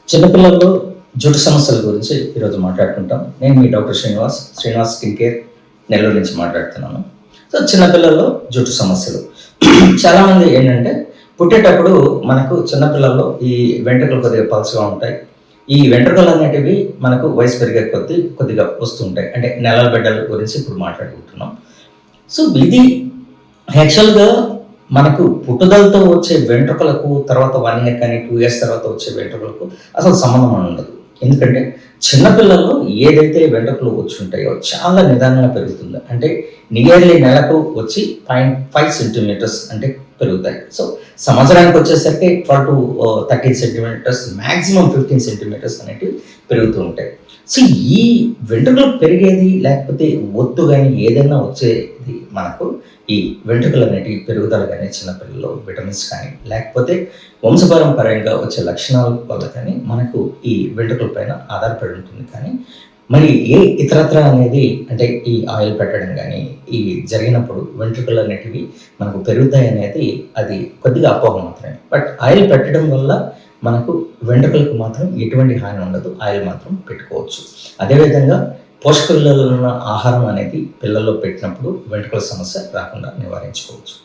చిన్నపిల్లల్లో జుట్టు సమస్యల గురించి ఈరోజు మాట్లాడుకుంటాం. నేను మీ doctor Srinivas skin care Nellore నుంచి మాట్లాడుతున్నాను. సో చిన్నపిల్లల్లో జుట్టు సమస్యలు చాలామంది ఏంటంటే పుట్టేటప్పుడు మనకు చిన్నపిల్లల్లో ఈ వెంట్రుకలు కొద్దిగా పలుచగా ఉంటాయి. ఈ వెంట్రుకలు అనేటివి మనకు వయసు పెరిగే కొద్దిగా వస్తుంటాయి. అంటే నెలల బిడ్డల గురించి ఇప్పుడు మాట్లాడుకుంటున్నాం. సో ఇది యాక్చువల్‌గా మనకు పుట్టుదలతో వచ్చే వెంట్రుకలకు తర్వాత 1 ఇయర్ కానీ, 2 ఇయర్స్ తర్వాత వచ్చే వెంట్రుకలకు అసలు సంబంధం ఉండదు. ఎందుకంటే చిన్న పిల్లల్లో ఏదైతే వెంట్రుకలు వచ్చుంటాయో చాలా నిదానంగా పెరుగుతుంది. అంటే నియర్లీ నెలకు వచ్చి 0.5 సెంటీమీటర్స్ అంటే పెరుగుతాయి. సో సంవత్సరానికి వచ్చేసరికి 12-13 సెంటీమీటర్స్, మాక్సిమం 15 సెంటీమీటర్స్ అనేటివి పెరుగుతూ ఉంటాయి. సో ఈ వెంట్రుకలు పెరిగేది లేకపోతే ఒత్తు గాని ఏదైనా వచ్చేది మనకు ఈ వెంట్రుకలు అనేటివి పెరుగుదల కానీ చిన్నపిల్లల్లో విటమిన్స్ కానీ లేకపోతే వంశపారంపర్యంగా వచ్చే లక్షణాల వల్ల కానీ మనకు ఈ వెంట్రుకల పైన ఆధారపడి ఉంటుంది. కానీ మరి ఏ ఇతరత్ర అనేది అంటే ఈ ఆయిల్ పెట్టడం కానీ ఈ జరిగినప్పుడు వెంట్రుకలు అనేటివి మనకు పెరుగుతాయి అనేది అది కొద్దిగా అపోహ మాత్రమే. బట్ ఆయిల్ పెట్టడం వల్ల మనకు వెంట్రుకలకు మాత్రం ఎటువంటి హాని ఉండదు. ఆయిల్ మాత్రం పెట్టుకోవచ్చు. అదేవిధంగా పోషక విలువలున్న ఆహారం అనేది పిల్లల్లో పెట్టినప్పుడు వెంట్రుకల సమస్య రాకుండా నివారించుకోవచ్చు.